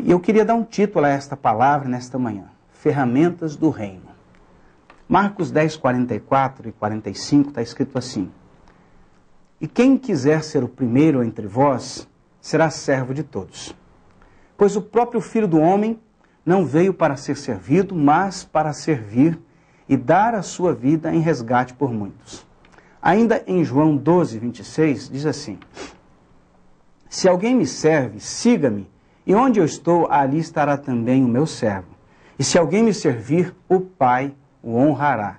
E eu queria dar um título a esta palavra nesta manhã: Ferramentas do Reino. Marcos 10, 44 e 45 está escrito assim: E quem quiser ser o primeiro entre vós, será servo de todos. Pois o próprio Filho do Homem não veio para ser servido, mas para servir e dar a sua vida em resgate por muitos. Ainda em João 12, 26, diz assim: Se alguém me serve, siga-me, e onde eu estou, ali estará também o meu servo. E se alguém me servir, o Pai o honrará.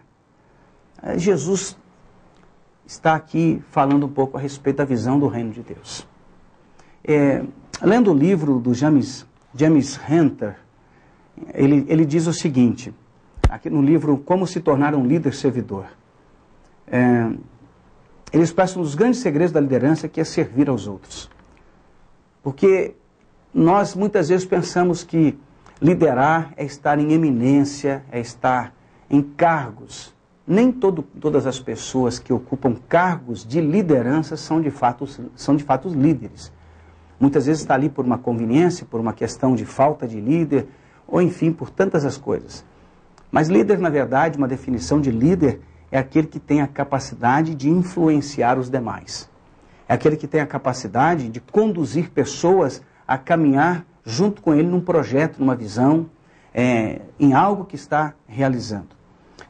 Jesus está aqui falando um pouco a respeito da visão do reino de Deus. Lendo o livro do James Hunter, ele diz o seguinte, aqui no livro Como se tornar um líder servidor. Ele expressa um dos grandes segredos da liderança, que é servir aos outros. Porque nós muitas vezes pensamos que liderar é estar em eminência, é estar em cargos. Nem todas as pessoas que ocupam cargos de liderança são de fato líderes. Muitas vezes está ali por uma conveniência, por uma questão de falta de líder, ou enfim, por tantas as coisas. Mas líder, na verdade, uma definição de líder é aquele que tem a capacidade de influenciar os demais. É aquele que tem a capacidade de conduzir pessoas a caminhar junto com ele num projeto, numa visão, em algo que está realizando.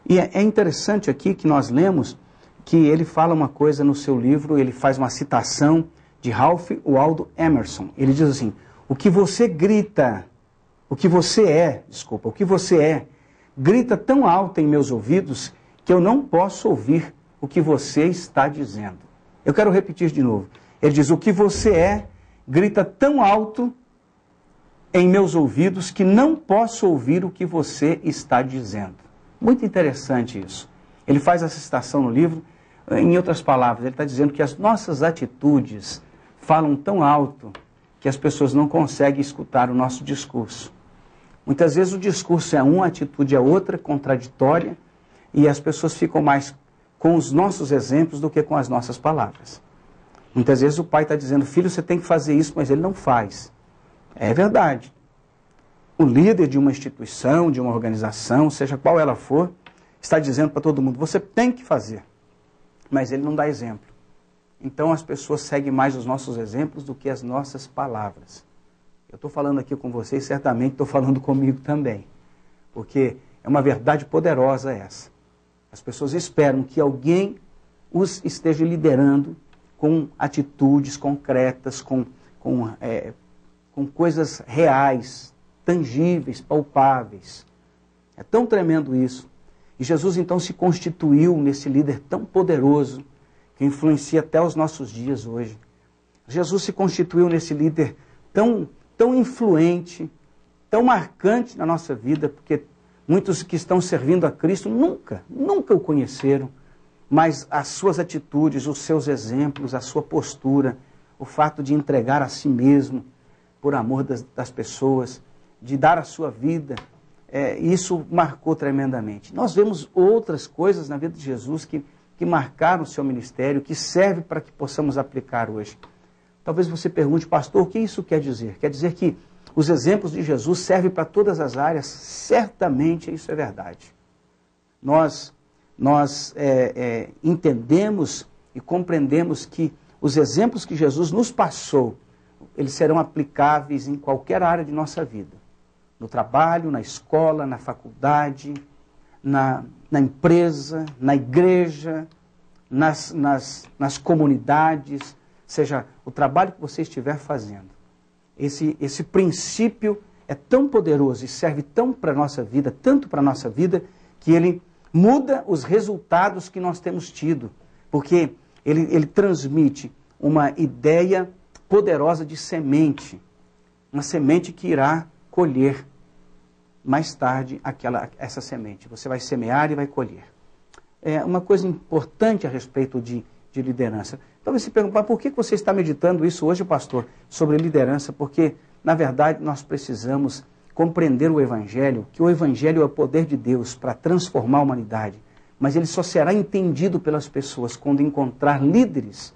E é interessante aqui que nós lemos que ele fala uma coisa no seu livro, ele faz uma citação de Ralph Waldo Emerson. Ele diz assim: o que você é, grita tão alto em meus ouvidos que eu não posso ouvir o que você está dizendo. Eu quero repetir de novo. Ele diz: o que você é, grita tão alto em meus ouvidos que não posso ouvir o que você está dizendo. Muito interessante isso. Ele faz essa citação no livro. Em outras palavras, ele está dizendo que as nossas atitudes falam tão alto que as pessoas não conseguem escutar o nosso discurso. Muitas vezes o discurso é uma, a atitude é outra, contraditória, e as pessoas ficam mais com os nossos exemplos do que com as nossas palavras. Muitas vezes o pai está dizendo: filho, você tem que fazer isso, mas ele não faz. É verdade. O líder de uma instituição, de uma organização, seja qual ela for, está dizendo para todo mundo: você tem que fazer. Mas ele não dá exemplo. Então as pessoas seguem mais os nossos exemplos do que as nossas palavras. Eu estou falando aqui com vocês, certamente estou falando comigo também. Porque é uma verdade poderosa essa. As pessoas esperam que alguém os esteja liderando com atitudes concretas, com coisas reais, tangíveis, palpáveis. É tão tremendo isso. E Jesus então se constituiu nesse líder tão poderoso, que influencia até os nossos dias hoje. Jesus se constituiu nesse líder tão influente, tão marcante na nossa vida, porque muitos que estão servindo a Cristo nunca o conheceram, mas as suas atitudes, os seus exemplos, a sua postura, o fato de entregar a si mesmo por amor das pessoas, de dar a sua vida, isso marcou tremendamente. Nós vemos outras coisas na vida de Jesus que marcaram o seu ministério, que serve para que possamos aplicar hoje. Talvez você pergunte: pastor, o que isso quer dizer? Quer dizer que os exemplos de Jesus servem para todas as áreas? Certamente isso é verdade. Nós entendemos e compreendemos que os exemplos que Jesus nos passou, eles serão aplicáveis em qualquer área de nossa vida. No trabalho, na escola, na faculdade, na empresa, na igreja, nas comunidades, seja o trabalho que você estiver fazendo. Esse princípio é tão poderoso e serve tão para a nossa vida, tanto para a nossa vida, que ele muda os resultados que nós temos tido, porque ele transmite uma ideia poderosa de semente, uma semente que irá colher mais tarde essa semente. Você vai semear e vai colher. Uma coisa importante a respeito de liderança. Talvez você pergunte: por que você está meditando isso hoje, pastor, sobre liderança? Porque, na verdade, nós precisamos compreender o Evangelho, que o Evangelho é o poder de Deus para transformar a humanidade, mas ele só será entendido pelas pessoas quando encontrar líderes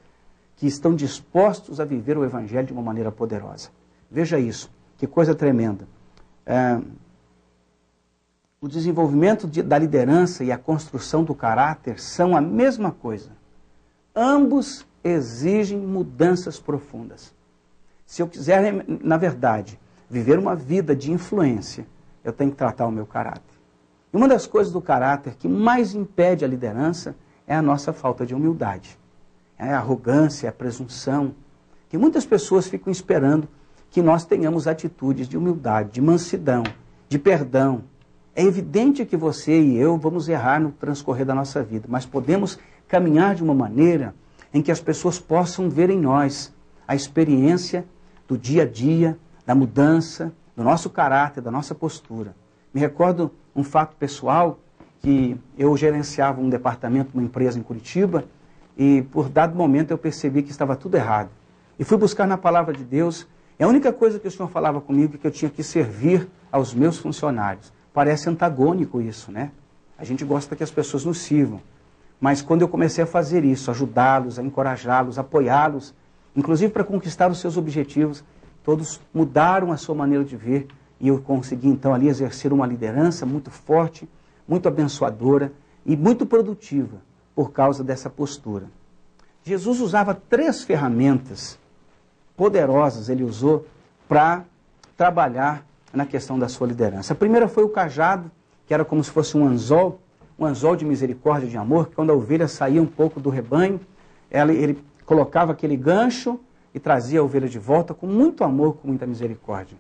que estão dispostos a viver o Evangelho de uma maneira poderosa. Veja isso, Que coisa tremenda. O desenvolvimento da liderança e a construção do caráter são a mesma coisa. Ambos exigem mudanças profundas. Se eu quiser, na verdade, viver uma vida de influência, eu tenho que tratar o meu caráter. E uma das coisas do caráter que mais impede a liderança é a nossa falta de humildade. É a arrogância, a presunção. Que muitas pessoas ficam esperando que nós tenhamos atitudes de humildade, de mansidão, de perdão. É evidente que você e eu vamos errar no transcorrer da nossa vida, mas podemos caminhar de uma maneira em que as pessoas possam ver em nós a experiência do dia a dia, da mudança, do nosso caráter, da nossa postura. Me recordo um fato pessoal, que eu gerenciava um departamento de uma empresa em Curitiba e por dado momento eu percebi que estava tudo errado. E fui buscar na palavra de Deus, e a única coisa que o Senhor falava comigo é que eu tinha que servir aos meus funcionários. Parece antagônico isso, né? A gente gosta que as pessoas nos sirvam. Mas quando eu comecei a fazer isso, ajudá-los, a encorajá-los, apoiá-los, inclusive para conquistar os seus objetivos, todos mudaram a sua maneira de ver e eu consegui então ali exercer uma liderança muito forte, muito abençoadora e muito produtiva por causa dessa postura. Jesus usava 3 ferramentas poderosas, ele usou para trabalhar na questão da sua liderança. A primeira foi o cajado, que era como se fosse um anzol de misericórdia, de amor, que quando a ovelha saía um pouco do rebanho, ele colocava aquele gancho e trazia a ovelha de volta com muito amor, com muita misericórdia.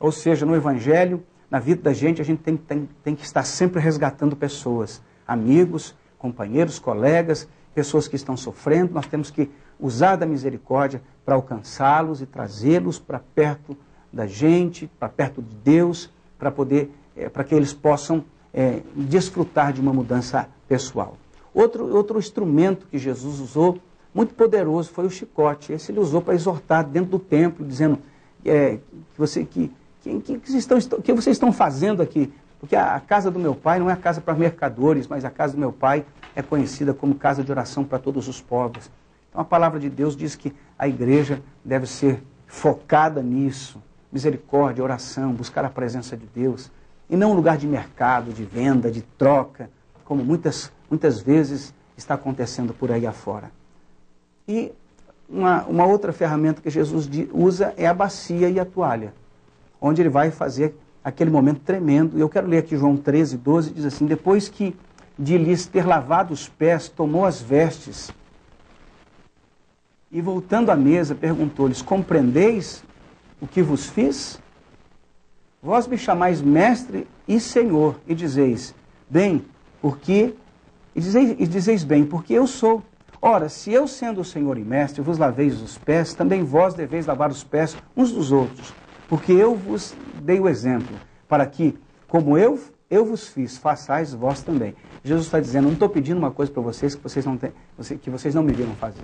Ou seja, no Evangelho, na vida da gente, a gente tem que estar sempre resgatando pessoas, amigos, companheiros, colegas, pessoas que estão sofrendo. Nós temos que usar da misericórdia para alcançá-los e trazê-los para perto da gente, para perto de Deus, para que eles possam desfrutar de uma mudança pessoal. Outro instrumento que Jesus usou, muito poderoso, foi o chicote. Esse ele usou para exortar dentro do templo, dizendo que vocês estão fazendo aqui? Porque a casa do meu pai não é a casa para mercadores, mas a casa do meu pai é conhecida como casa de oração para todos os povos. Então a palavra de Deus diz que a igreja deve ser focada nisso. Misericórdia, oração, buscar a presença de Deus. E não um lugar de mercado, de venda, de troca, como muitas vezes está acontecendo por aí afora. E uma outra ferramenta que Jesus usa é a bacia e a toalha, onde ele vai fazer aquele momento tremendo. Eu quero ler aqui João 13, 12, diz assim: depois que de lhes ter lavado os pés, tomou as vestes e voltando à mesa perguntou-lhes: compreendeis o que vos fiz? Vós me chamais mestre e senhor e dizeis bem, porque eu sou. Ora, se eu sendo o senhor e mestre vos laveis os pés, também vós deveis lavar os pés uns dos outros, porque eu vos dei o exemplo, para que, como eu vos fiz, façais vós também. Jesus está dizendo: não estou pedindo uma coisa para vocês que vocês não me viram fazer.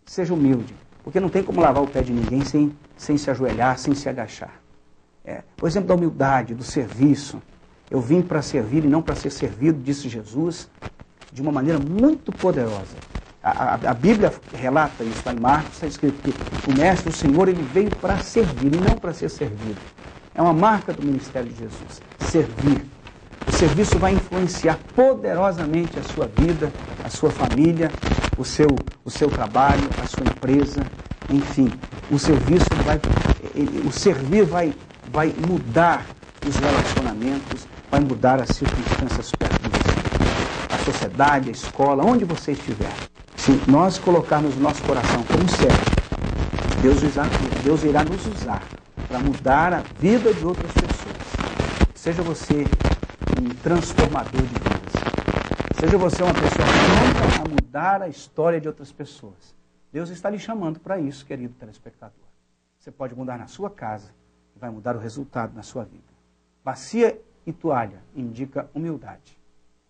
Seja humilde, porque não tem como lavar o pé de ninguém sem se ajoelhar, sem se agachar. O exemplo da humildade, do serviço. Eu vim para servir e não para ser servido, disse Jesus, de uma maneira muito poderosa. A Bíblia relata isso, lá em Marcos está escrito que o Mestre, o Senhor, ele veio para servir e não para ser servido. É uma marca do ministério de Jesus, servir. O serviço vai influenciar poderosamente a sua vida, a sua família, o seu trabalho, a sua empresa, enfim. O servir vai mudar os relacionamentos, vai mudar as circunstâncias perto de você. A sociedade, a escola, onde você estiver. Se nós colocarmos o nosso coração como servo, Deus irá nos usar para mudar a vida de outras pessoas. Seja você um transformador de vidas. Seja você uma pessoa que ajuda a mudar a história de outras pessoas. Deus está lhe chamando para isso, querido telespectador. Você pode mudar na sua casa e vai mudar o resultado na sua vida. Bacia e toalha indica humildade.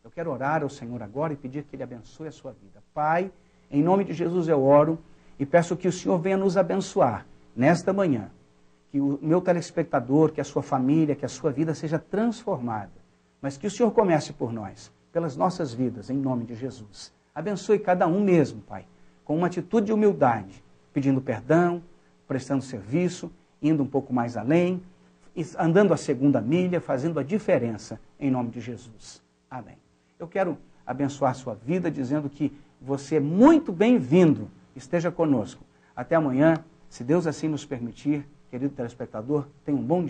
Eu quero orar ao Senhor agora e pedir que Ele abençoe a sua vida. Pai, em nome de Jesus eu oro e peço que o Senhor venha nos abençoar nesta manhã. Que o meu telespectador, que a sua família, que a sua vida seja transformada. Mas que o Senhor comece por nós, pelas nossas vidas, em nome de Jesus. Abençoe cada um mesmo, Pai, com uma atitude de humildade, pedindo perdão, prestando serviço indo um pouco mais além, andando a segunda milha, fazendo a diferença em nome de Jesus. Amém. Eu quero abençoar sua vida dizendo que você é muito bem-vindo. Esteja conosco. Até amanhã, se Deus assim nos permitir. Querido telespectador, tenha um bom dia.